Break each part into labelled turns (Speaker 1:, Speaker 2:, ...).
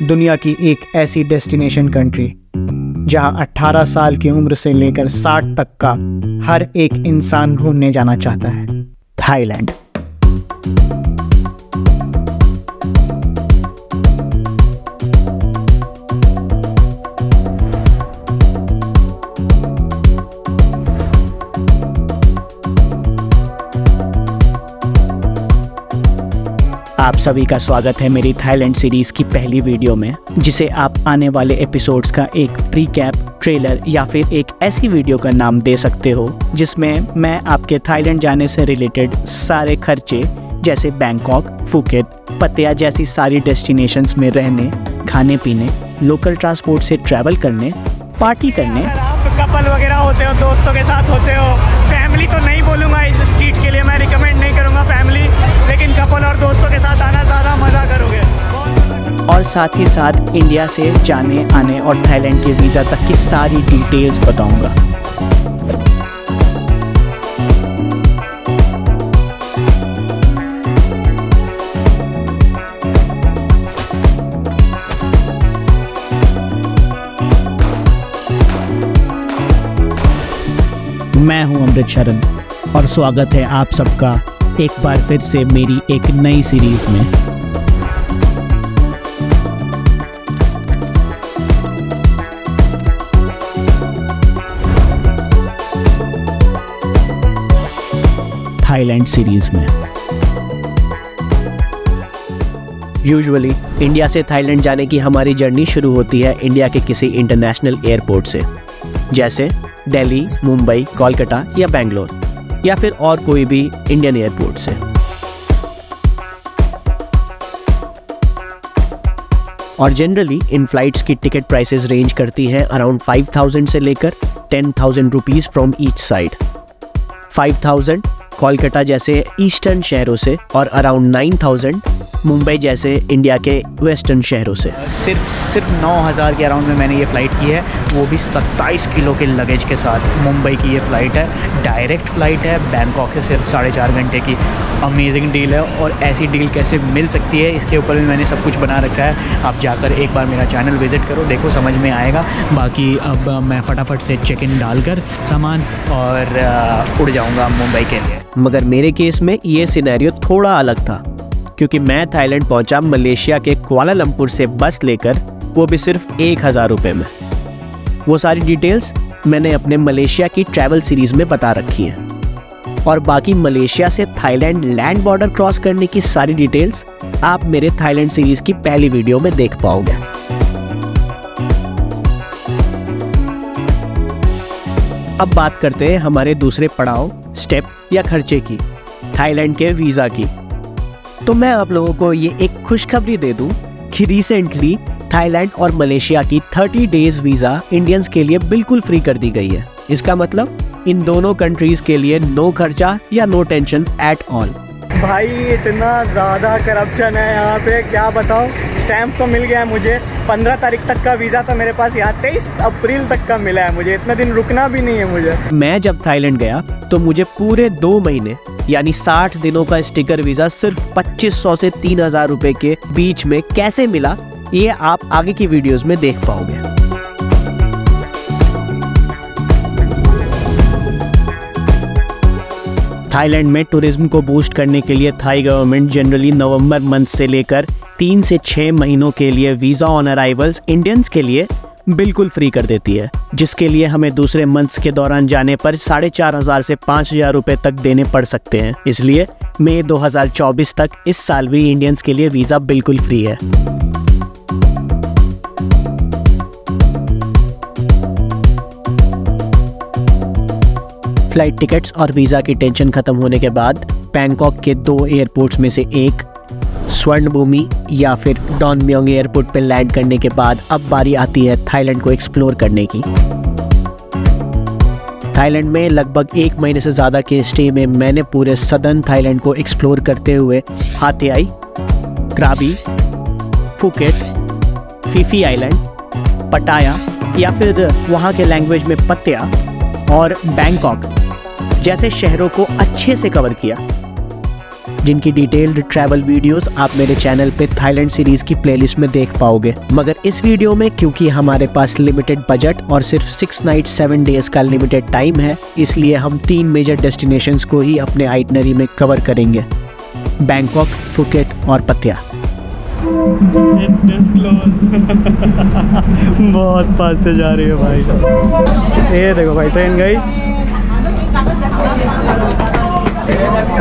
Speaker 1: दुनिया की एक ऐसी डेस्टिनेशन कंट्री जहां 18 साल की उम्र से लेकर 60 तक का हर एक इंसान घूमने जाना चाहता है, थाईलैंड। आप सभी का स्वागत है मेरी थाईलैंड सीरीज़ की पहली वीडियो में, जिसे आप आने वाले एपिसोड्स का एक प्रीकैप, ट्रेलर या फिर एक ऐसी वीडियो का नाम दे सकते हो जिसमें मैं आपके थाईलैंड जाने से रिलेटेड सारे खर्चे जैसे बैंकॉक, फुकेट, पत्तिया जैसी सारी डेस्टिनेशंस में रहने, खाने पीने, लोकल ट्रांसपोर्ट से ट्रैवल करने, पार्टी करने।
Speaker 2: अगर आप कपल वगैरह होते हो, दोस्तों के साथ होते हो, फैमिली तो नहीं बोलूँगा, इस स्ट्रीट के लिए मैं रिकमेंड नहीं करूँगा फैमिली, लेकिन कपल और दोस्तों के साथ आना ज़्यादा मज़ा करोगे।
Speaker 1: और साथ ही साथ इंडिया से जाने आने और थाईलैंड के वीज़ा तक की सारी डिटेल्स बताऊँगा। मैं हूं अमृत शरण और स्वागत है आप सबका एक बार फिर से मेरी एक नई सीरीज में। थाईलैंड सीरीज में यूजुअली इंडिया से थाईलैंड जाने की हमारी जर्नी शुरू होती है इंडिया के किसी इंटरनेशनल एयरपोर्ट से, जैसे दिल्ली, मुंबई, कोलकाता या बेंगलोर, या फिर और कोई भी इंडियन एयरपोर्ट से। और जनरली इन फ्लाइट्स की टिकट प्राइसेस रेंज करती हैं अराउंड 5,000 से लेकर 10,000 rupees from each side. 5,000 Kolkata जैसे ईस्टर्न शहरों से और अराउंड 9,000 मुंबई जैसे इंडिया के वेस्टर्न शहरों से।
Speaker 2: सिर्फ 9,000 के अराउंड में मैंने ये फ़्लाइट की है, वो भी 27 किलो के लगेज के साथ। मुंबई की ये फ़्लाइट है, डायरेक्ट फ़्लाइट है बैंकॉक से, सिर्फ 4.5 घंटे की। अमेजिंग डील है, और ऐसी डील कैसे मिल सकती है इसके ऊपर भी मैंने सब कुछ बना रखा है। आप जाकर एक बार मेरा चैनल विज़िट करो, देखो समझ में आएगा। बाकी अब मैं फटाफट से चेक इन डालकर सामान और उड़ जाऊँगा मुंबई के लिए।
Speaker 1: मगर मेरे केस में ये सिनेरियो थोड़ा अलग था, क्योंकि मैं थाईलैंड पहुंचा मलेशिया के कुआलालंपुर से बस लेकर, वो भी सिर्फ 1,000 रुपये में। वो सारी डिटेल्स मैंने अपने मलेशिया की ट्रैवल सीरीज़ में बता रखी हैं, और बाकी मलेशिया से थाईलैंड लैंड बॉर्डर क्रॉस करने की सारी डिटेल्स आप मेरे थाईलैंड सीरीज़ की पहली वीडियो में देख पाओगे। अब बात करते हैं हमारे दूसरे पड़ाव, स्टेप या खर्चे की, थाईलैंड के वीज़ा की। तो मैं आप लोगों को ये एक खुशखबरी दे दूं कि रिसेंटली थाईलैंड और मलेशिया की 30 डेज वीज़ा इंडियंस के लिए बिल्कुल फ्री कर दी गई है। इसका मतलब इन दोनों कंट्रीज़ के लिए नो खर्चा या नो टेंशन एट ऑल।
Speaker 2: भाई इतना ज़्यादा करप्शन है यहाँ पे, क्या बताऊँ। स्टैम्प तो मिल गया है मुझे, 15 तारीख तक का वीज़ा था मेरे पास, यहाँ 23 अप्रैल तक का मिला है मुझे। इतना दिन रुकना भी नहीं है मुझे।
Speaker 1: मैं जब थाईलैंड गया तो मुझे पूरे 2 महीने यानी 60 दिनों का स्टिकर वीज़ा सिर्फ 2,500 से 3,000 रुपये के बीच में कैसे मिला, ये आप आगे की वीडियोस में देख पाओगे। थाईलैंड में टूरिज्म को बूस्ट करने के लिए थाई गवर्नमेंट जनरली नवंबर मंथ से लेकर 3 से 6 महीनों के लिए वीज़ा ऑन अराइवल्स इंडियंस के लिए बिल्कुल फ्री कर देती है, जिसके लिए हमें दूसरे मंथ्स के दौरान जाने पर 4,500 से 5,000 रुपये तक देने पड़ सकते हैं। इसलिए मई 2024 तक इस साल भी इंडियंस के लिए वीज़ा बिल्कुल फ्री है। फ्लाइट टिकट्स और वीज़ा की टेंशन खत्म होने के बाद बैंकॉक के 2 एयरपोर्ट्स में से एक स्वर्णभूमि या फिर डॉन म्योंग एयरपोर्ट पर लैंड करने के बाद अब बारी आती है थाईलैंड को एक्सप्लोर करने की। थाईलैंड में लगभग 1 महीने से ज़्यादा के स्टे में मैंने पूरे सदर्न थाईलैंड को एक्सप्लोर करते हुए हाथियाई, क्राबी, फुकेट, फीफी आइलैंड, पटाया या फिर वहाँ के लैंग्वेज में पत्तिया और बैंकॉक जैसे शहरों को अच्छे से कवर किया। जिनकी डिटेल्ड ट्रैवल वीडियोस आप मेरे चैनल पे थाईलैंड सीरीज की प्लेलिस्ट में देख पाओगे। मगर इस वीडियो में क्योंकि हमारे पास लिमिटेड बजट और सिर्फ 6 नाइट 7 डेज का लिमिटेड टाइम है, इसलिए हम 3 मेजर डेस्टिनेशंस को ही अपने आइटनरी में कवर करेंगे, बैंकॉक, फुकेट और पत्या।
Speaker 2: It's this close। बहुत पास से जा रही है भाई। ये देखो भाई, ट्रेन गई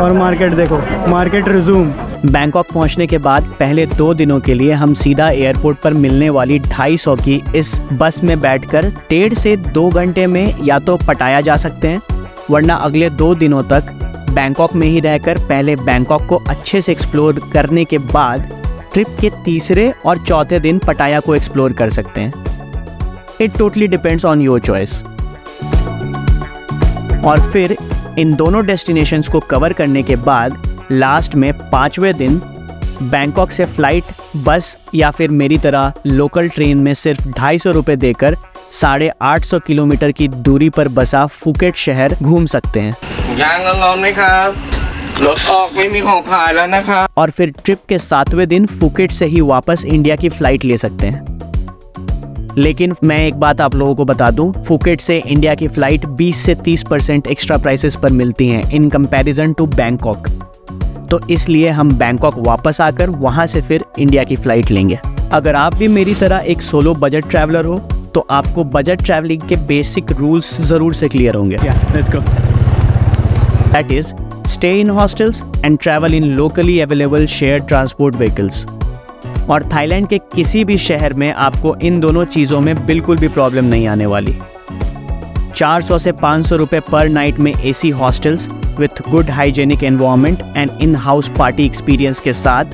Speaker 2: और मार्केट देखो, मार्केट रिज्यूम।
Speaker 1: बैंकॉक पहुंचने के बाद पहले 2 दिनों के लिए हम सीधा एयरपोर्ट पर मिलने वाली 250 की इस बस में बैठकर 1.5 से 2 घंटे में या तो पटाया जा सकते हैं, वरना अगले 2 दिनों तक बैंकॉक में ही रहकर पहले बैंकॉक को अच्छे से एक्सप्लोर करने के बाद ट्रिप के तीसरे और चौथे दिन पटाया को एक्सप्लोर कर सकते हैं। It totally depends on your choice. और फिर इन दोनों डेस्टिनेशंस को कवर करने के बाद लास्ट में 5वें दिन बैंकॉक से फ्लाइट, बस या फिर मेरी तरह लोकल ट्रेन में सिर्फ 250 रुपये देकर 850 किलोमीटर की दूरी पर बसा फुकेट शहर घूम सकते हैं। और फिर ट्रिप के 7वें दिन फुकेट से ही वापस इंडिया की फ्लाइट ले सकते हैं। लेकिन मैं एक बात आप लोगों को बता दूं, फुकेट से इंडिया की फ़्लाइट 20 से 30% एक्स्ट्रा प्राइसेस पर मिलती हैं इन कंपैरिजन टू बैंकॉक। तो इसलिए हम बैंकॉक वापस आकर वहां से फिर इंडिया की फ़्लाइट लेंगे। अगर आप भी मेरी तरह एक सोलो बजट ट्रैवलर हो तो आपको बजट ट्रैवलिंग के बेसिक रूल्स ज़रूर से क्लियर होंगे।
Speaker 2: Let's go.
Speaker 1: That is stay in hostels and travel in locally available share transport vehicles. और थाईलैंड के किसी भी शहर में आपको इन दोनों चीज़ों में बिल्कुल भी प्रॉब्लम नहीं आने वाली। 400 से 500 रुपये पर नाइट में AC hostels with good hygienic environment and in house party experience के साथ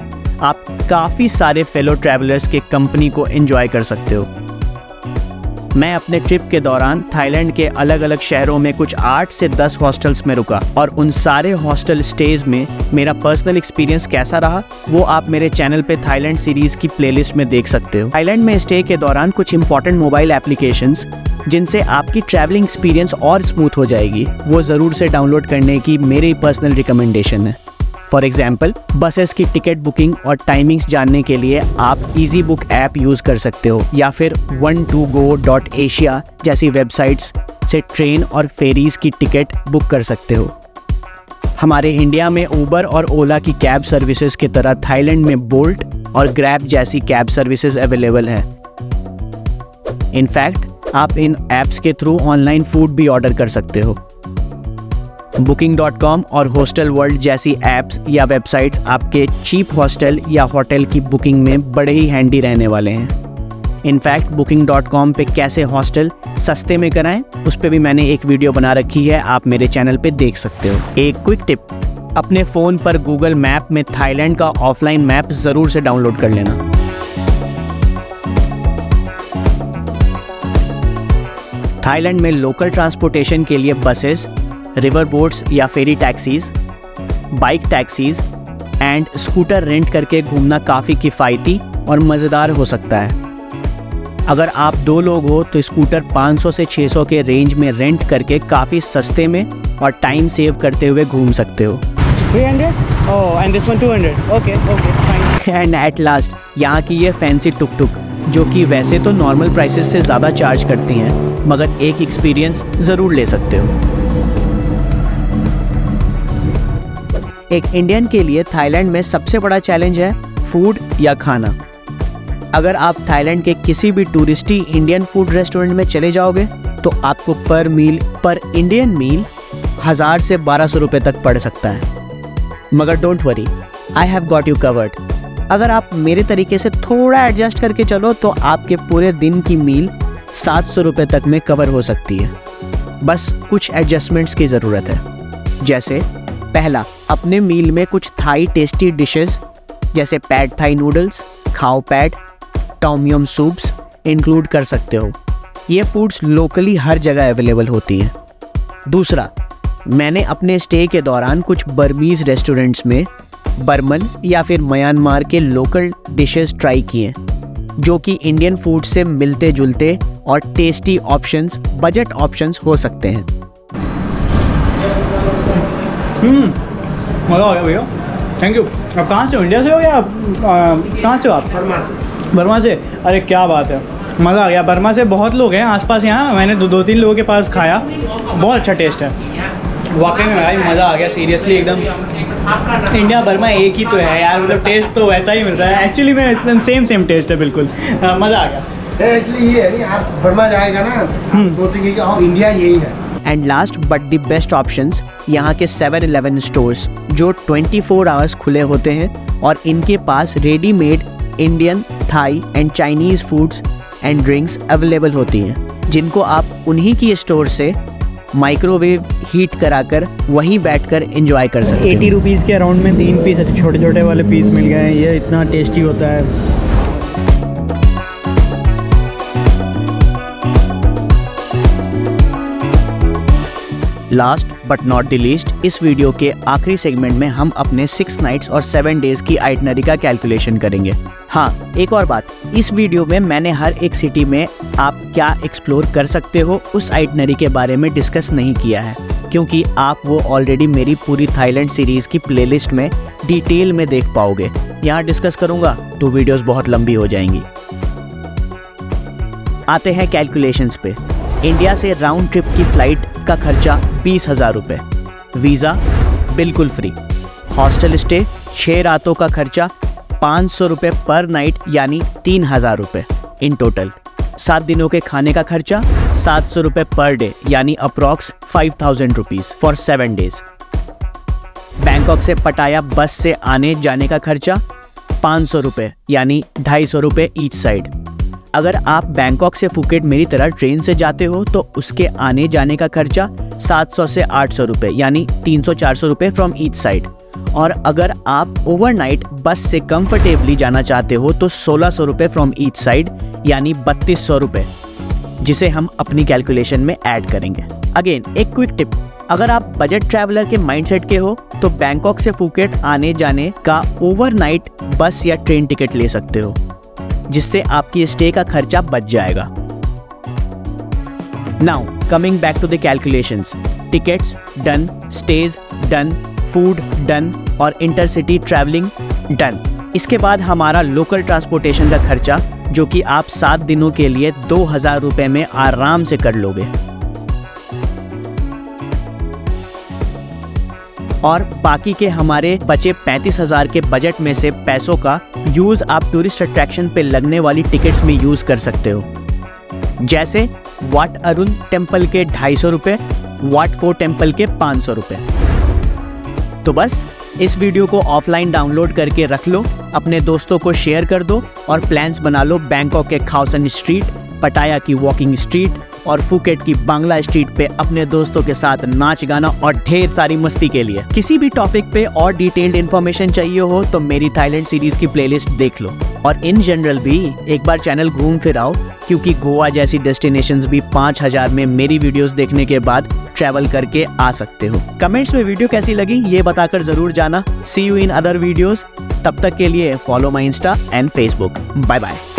Speaker 1: आप काफ़ी सारे फेलो ट्रैवलर्स के कंपनी को एंजॉय कर सकते हो। मैं अपने ट्रिप के दौरान थाईलैंड के अलग अलग शहरों में कुछ 8 से 10 हॉस्टल्स में रुका और उन सारे हॉस्टल स्टेज में मेरा पर्सनल एक्सपीरियंस कैसा रहा वो आप मेरे चैनल पे थाईलैंड सीरीज़ की प्लेलिस्ट में देख सकते हो। थाईलैंड में स्टे के दौरान कुछ इंपॉर्टेंट मोबाइल एप्लीकेशंस जिनसे आपकी ट्रैवलिंग एक्सपीरियंस और स्मूथ हो जाएगी, वो ज़रूर से डाउनलोड करने की मेरी पर्सनल रिकमेंडेशन है। फॉर एग्जाम्पल, बसेस की टिकट बुकिंग और टाइमिंग्स जानने के लिए आप ईजी बुक ऐप यूज़ कर सकते हो या फिर 12go.asia जैसी वेबसाइट्स से ट्रेन और फेरीज़ की टिकट बुक कर सकते हो। हमारे इंडिया में उबर और ओला की कैब सर्विसेज की तरह थाईलैंड में बोल्ट और ग्रैब जैसी कैब सर्विसेज अवेलेबल है। इनफैक्ट आप इन ऐप्स के थ्रू ऑनलाइन फूड भी ऑर्डर कर सकते हो। Booking.com और हॉस्टल वर्ल्ड जैसी ऐप्स या वेबसाइट्स आपके चीप हॉस्टल या होटल की बुकिंग में बड़े ही हैंडी रहने वाले हैं। इनफैक्ट Booking.com पे कैसे हॉस्टल सस्ते में कराएं उस पर भी मैंने एक वीडियो बना रखी है, आप मेरे चैनल पे देख सकते हो। एक क्विक टिप, अपने फ़ोन पर गूगल मैप में थाईलैंड का ऑफलाइन मैप ज़रूर से डाउनलोड कर लेना। थाईलैंड में लोकल ट्रांसपोर्टेशन के लिए बसेस, रिवर बोट्स या ferry taxis, bike taxis and scooter rent करके घूमना काफ़ी किफ़ायती और मज़ेदार हो सकता है। अगर आप 2 लोग हो तो स्कूटर 500 से 600 के रेंज में रेंट करके काफ़ी सस्ते में और टाइम सेव करते हुए घूम सकते हो।
Speaker 2: 300? Oh, and this one 200. Okay, fine.
Speaker 1: And at last यहाँ की ये फैंसी टुक टुक जो कि वैसे तो नॉर्मल प्राइसेस से ज़्यादा चार्ज करती हैं, मगर एक एक्सपीरियंस ज़रूर ले सकते हो। एक इंडियन के लिए थाईलैंड में सबसे बड़ा चैलेंज है फूड या खाना। अगर आप थाईलैंड के किसी भी टूरिस्टी इंडियन फूड रेस्टोरेंट में चले जाओगे तो आपको पर इंडियन मील 1000 से 1200 रुपये तक पड़ सकता है। मगर don't worry, I have got you covered. अगर आप मेरे तरीके से थोड़ा एडजस्ट करके चलो तो आपके पूरे दिन की मील 700 रुपये तक में कवर हो सकती है। बस कुछ एडजस्टमेंट्स की ज़रूरत है। जैसे पहला, अपने मील में कुछ थाई टेस्टी डिशेस जैसे पैड थाई नूडल्स, खाओ पैड, टॉम यम सूप्स इंक्लूड कर सकते हो। ये फूड्स लोकली हर जगह अवेलेबल होती हैं। दूसरा, मैंने अपने स्टे के दौरान कुछ बर्मीज़ रेस्टोरेंट्स में बर्मन या फिर म्यांमार के लोकल डिशेस ट्राई किए जो कि इंडियन फूड से मिलते जुलते और टेस्टी ऑप्शंस, बजट ऑप्शंस हो सकते हैं।
Speaker 2: मज़ा आ गया भैया, थैंक यू। अब कहाँ से हो, इंडिया से हो या कहाँ से हो आप? बर्मा से। अरे क्या बात है, मज़ा आ गया। बर्मा से बहुत लोग हैं आसपास यहाँ, मैंने दो तीन लोगों के पास खाया, बहुत अच्छा टेस्ट है वाकई में भाई, मज़ा आ गया सीरियसली एकदम। इंडिया बर्मा एक ही तो है यार, मतलब टेस्ट तो वैसा ही मिल रहा है एक्चुअली में, एकदम सेम टेस्ट है बिल्कुल। मज़ा आ गया।
Speaker 3: एक्चुअली ये है नहीं, आप बर्मा जाएगा ना सोचेंगे कि इंडिया यही है।
Speaker 1: And last but the best options यहाँ के 7-Eleven स्टोर्स जो 24 आवर्स खुले होते हैं और इनके पास readymade Indian, Thai and Chinese foods and drinks available होती हैं, जिनको आप उन्हीं की स्टोर से माइक्रोवेव हीट कराकर वहीं बैठकर एंजॉय कर सकते हैं।
Speaker 2: 80 रुपीज़ के अराउंड में 3 पीस छोटे छोटे वाले पीस मिल गए हैं, ये इतना टेस्टी होता है।
Speaker 1: Last but not the least, इस वीडियो के आखिरी सेगमेंट में हम अपने 6 नाइट्स और 7 डेज की आइटनरी का कैलकुलेशन करेंगे। हाँ, एक और बात, इस वीडियो में मैंने हर एक सिटी में आप क्या एक्सप्लोर कर सकते हो उस आइटनरी के बारे में डिस्कस नहीं किया है, क्योंकि आप वो ऑलरेडी मेरी पूरी थाईलैंड सीरीज़ की प्लेलिस्ट में डिटेल में देख पाओगे। यहाँ डिस्कस करूँगा तो वीडियोस बहुत लंबी हो जाएंगी। आते हैं कैलकुलेशंस पे। इंडिया से राउंड ट्रिप की फ़्लाइट का खर्चा 20,000 रुपये, वीज़ा बिल्कुल फ्री, हॉस्टल स्टे 6 रातों का खर्चा 500 रुपये पर नाइट यानी 3,000 रुपये इन टोटल, 7 दिनों के खाने का खर्चा 700 रुपये पर डे यानी approx 5,000 rupees for 7 days. Bangkok से पटाया बस से आने जाने का खर्चा 500 रुपये यानी 250 रुपये ईच साइड। अगर आप बैंकॉक से फुकेट मेरी तरह ट्रेन से जाते हो तो उसके आने जाने का खर्चा 700 से 800 रुपये यानी 300-400 रुपये फ्रॉम ईच साइड। और अगर आप ओवरनाइट बस से कंफर्टेबली जाना चाहते हो तो 1600 रुपये फ्रॉम ईच साइड यानी 3200 रुपये, जिसे हम अपनी कैलकुलेशन में ऐड करेंगे। अगेन एक क्विक टिप, अगर आप बजट ट्रैवलर के माइंडसेट के हो तो बैंकॉक से फुकेट आने जाने का ओवरनाइट बस या ट्रेन टिकट ले सकते हो, जिससे आपकी स्टे का खर्चा बच जाएगा। Now coming back to the calculations, tickets done, stage done, food done और इंटरसिटी ट्रैवलिंग डन। इसके बाद हमारा लोकल ट्रांसपोर्टेशन का खर्चा, जो कि आप 7 दिनों के लिए 2,000 रुपये में आराम से कर लोगे। और बाकी के हमारे बचे 35,000 के बजट में से पैसों का यूज़ आप टूरिस्ट अट्रैक्शन पे लगने वाली टिकट्स में यूज़ कर सकते हो, जैसे वाट अरुण टेम्पल के 250 रुपये, वाट फोर्ट टेम्पल के 500 रुपये। तो बस इस वीडियो को ऑफलाइन डाउनलोड करके रख लो, अपने दोस्तों को शेयर कर दो और प्लान्स बना लो बैंकॉक के खाओसन स्ट्रीट, पटाया की वॉकिंग स्ट्रीट और फुकेट की बांग्ला स्ट्रीट पे अपने दोस्तों के साथ नाच गाना और ढेर सारी मस्ती के लिए। किसी भी टॉपिक पे और डिटेल्ड इन्फॉर्मेशन चाहिए हो तो मेरी थाईलैंड सीरीज की प्लेलिस्ट देख लो, और इन जनरल भी एक बार चैनल घूम फिर आओ, क्योंकि गोवा जैसी डेस्टिनेशंस भी 5,000 में मेरी वीडियोस देखने के बाद ट्रैवल करके आ सकते हो। कमेंट्स में वीडियो कैसी लगी ये बताकर जरूर जाना। See you in other videos, तब तक के लिए follow my insta and Facebook. Bye bye.